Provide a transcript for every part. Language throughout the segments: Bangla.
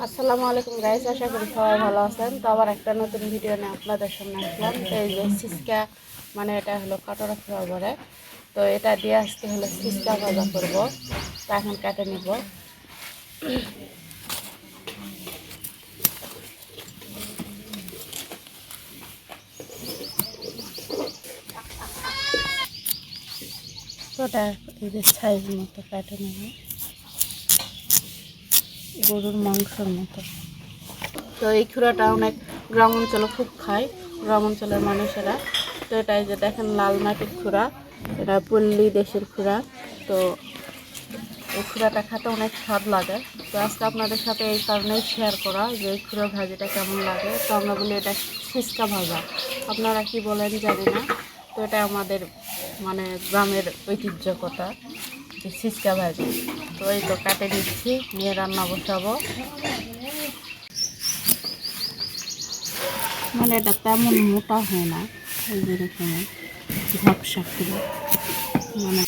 আসসালামু আলাইকুম গাইস, আশা করি সবাই ভালো আছেন। তো আবার একটা নতুন ভিডিও নিয়ে আপনাদের সামনে আসলাম। তো এই যে সিসকা, মানে এটা হলো কাটোরা খোয়া বলে, তো এটা দিয়ে আজকে হলো সিসকা ভাজা করব। তো এখন কেটে নিব। তো এটা এই যে সাইজ মতো কেটে নেব, গরুর মাংসের মতো। তো এই ক্ষুরাটা অনেক গ্রাম অঞ্চলে খুব খায়, গ্রাম অঞ্চলের মানুষেরা। তো এটা এই যে দেখেন লাল মাটির ক্ষুরা, এটা পল্লী দেশের ক্ষুরা। তো এই ক্ষুরাটা খেতে অনেক স্বাদ লাগে। তো আজকে আপনাদের সাথে এই কারণেই শেয়ার করা যে এই ক্ষুরা ভাজিটা কেমন লাগে। তো আমরা বলি এটা সিসকা ভাজা, আপনারা কি বলেন জানি না। তো এটা আমাদের মানে গ্রামের ঐতিহ্যকতা যে সিসকা ভাজি। তো এই তো কাটে দিচ্ছি, নিয়ে রান্না বসাবো। মানে এটা তেমন মোটা হয় না, ওই যেরকম ঝাপসা করে, মানে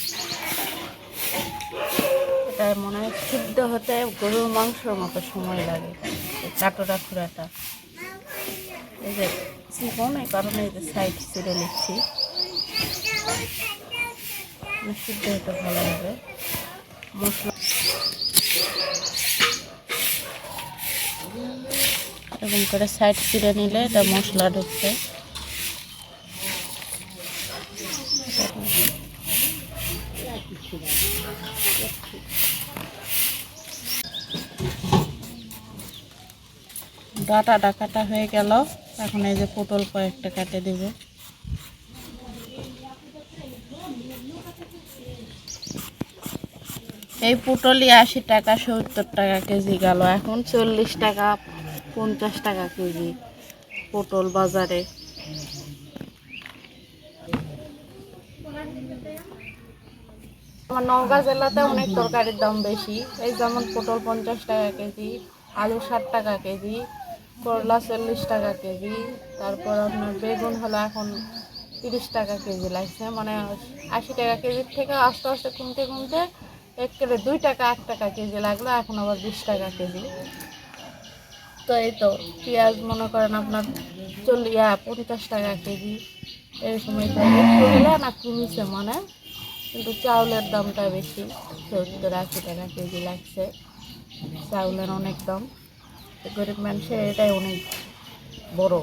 এটা মনে হয় সিদ্ধ হতে গরুর মাংসের মতো সময় লাগে। এই কাটোরা খুঁড়াটা এই যে চিকন, এই কারণে এই যে সাইড ছিঁড়ে নিচ্ছি, সিদ্ধ হতে ভালো হবে। মশলা এরকম করে সাইড ছিঁড়ে নিলে এটা মশলা ঢুকছে। ডাটাটা কাটা হয়ে গেল, এখন এই যে পটল কয়েকটা কেটে দেব। এই পটলই 80 টাকা 70 টাকা কেজি গেল, এখন 40 টাকা 50 টাকা কেজি পটল বাজারে। আমার নওগাঁ জেলাতে অনেক তরকারির দাম বেশি। এই যেমন পটল 50 টাকা কেজি, আলু 60 টাকা কেজি, করলা 40 টাকা কেজি, তারপর আপনার বেগুন হলো এখন 30 টাকা কেজি লাগছে। মানে 80 টাকা কেজির থেকে আস্তে আস্তে কমতে কমতে একেবারে 2 টাকা 1 টাকা কেজি লাগলো, এখন আবার 20 টাকা কেজি। তো এই তো পেঁয়াজ মনে করেন আপনার 50 টাকা কেজি, এরকম একটু হলে না কমিছে মানে, কিন্তু চাউলের দামটা বেশি, 70-80 টাকা কেজি লাগছে। চাউলের অনেক দাম, গরিব মানুষের এটাই অনেক বড়।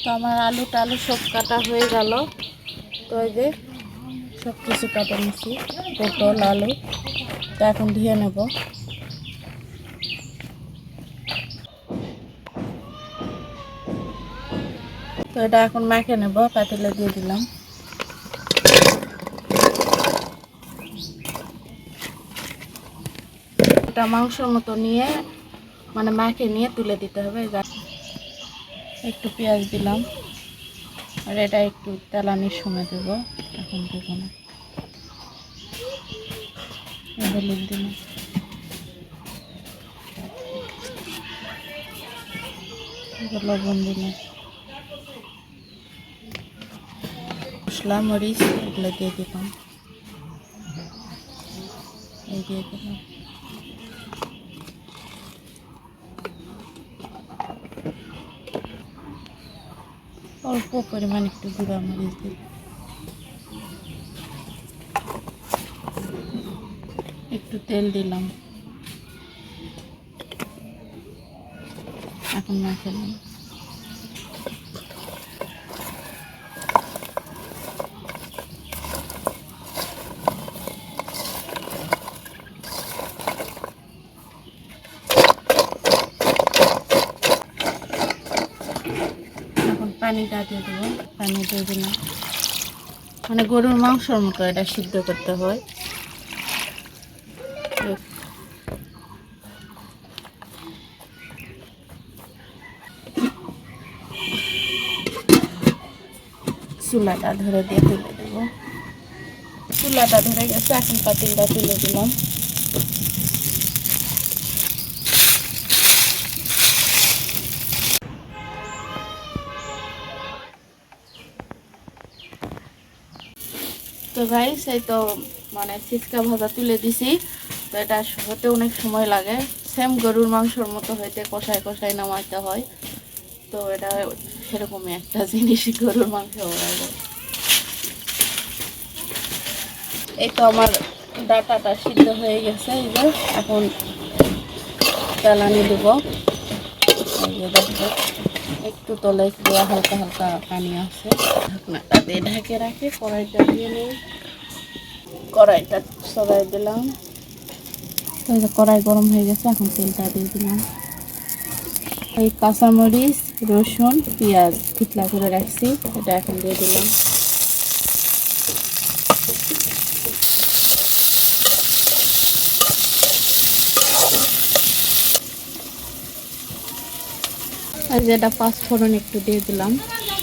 তো আমার আলু টালু সব কাটা হয়ে গেল। তো এই যে সব কিছু কাটা নিচ্ছি, পটল আলু। তো এখন ধুয়ে নেব। তো এটা এখন মেখে নেব, পাতিলে দিয়ে দিলাম। এটা মাংসের মতো নিয়ে মানে মেখে নিয়ে তুলে দিতে হবে। একটু পেঁয়াজ দিলাম, আর এটা একটু তেলানির সময় দেবো, এখন দেবো না। হলুদ দিলাম, লবণ দিলাম, মশলা মরিচ এগুলো দিয়ে দিলাম, এই দিয়ে দিলাম। অল্প পরিমাণ একটু গুঁড়া মরিচ দিই, একটু তেল দিলাম, এখন মেখে নিলাম। এখন পানিটা দিয়ে দেবো, পানি দিয়ে দিলাম। মানে গরুর মাংসের মতো এটা সিদ্ধ করতে হয়। চুলাটা ধরে দিয়ে তুলে দেবো। চুলাটা ধরে গেছে, এখন পাতিলটা তুলে দিলাম। তো গাইস এই তো মানে সিচকা ভাজা তুলে দিছি। তো এটা হতে অনেক সময় লাগে, সেম গরুর মাংসর মতো হইতে কষায় কষায় নামাইতে হয়। তো এটা সেরকমই একটা জিনিস, গরুর মাংস বলা যায়। এই তো আমার ডাটাটা সিদ্ধ হয়ে গেছে, এই যে এখন জ্বালানি দেবো। এই যে দেখো একটু তলে একটু হালকা হালকা পানি আছে, ঢাকনাটা দিয়ে ঢেকে রাখি। কড়াইটা দিয়ে নিই, কড়াইটা সরাই দিলাম। এই যে কড়াই গরম হয়ে গেছে, এখন তেলটা দিয়ে দিলাম। এই কাঁচামরিচ, রসুন, পেঁয়াজ ঠিকলা করে রাখছি, এটা এখন দিয়ে দিলাম। আর যেটা পাঁচফোড়ন একটু দিয়ে দিলাম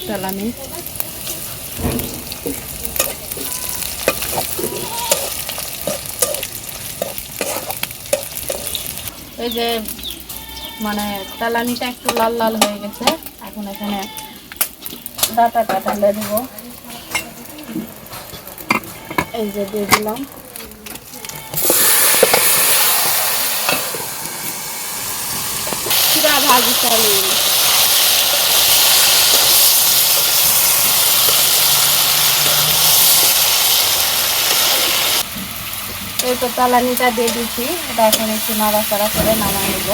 জ্বালানি। এই যে মানে জ্বালানিটা একটু লাল লাল হয়ে গেছে, এখন এখানে ডাটাটা ঢেলে দেবো। এই যে দিয়ে দিলাম। পুরা ভাজি চালু। এই তো জ্বালানিটা দিয়ে দিচ্ছি, এটা এখন একটু নাড়াচাড়া করে নামাই নেব।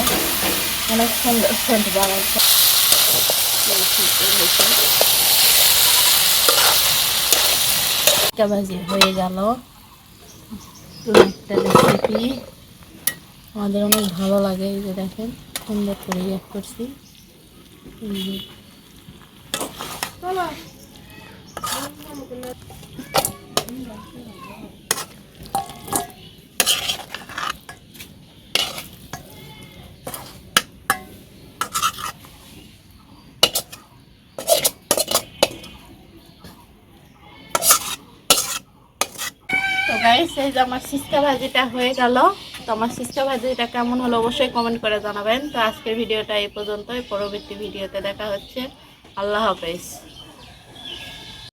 অনেক সুন্দর সেন্ট বানাচ্ছে। ভাজি হয়ে গেল, একটা রেসিপি আমাদের অনেক ভালো লাগে। এই যে দেখেন সুন্দর করে ইয়ে করছি। তো গাইস এই যে আমার সিস্কা ভাজিটা হয়ে গেল। তো আমার সিস্কা ভাজিটা কেমন হলো অবশ্যই কমেন্ট করে জানাবেন। তো আজকের ভিডিওটা এই পর্যন্তই, পরবর্তী ভিডিওতে দেখা হচ্ছে। আল্লাহ হাফেজ।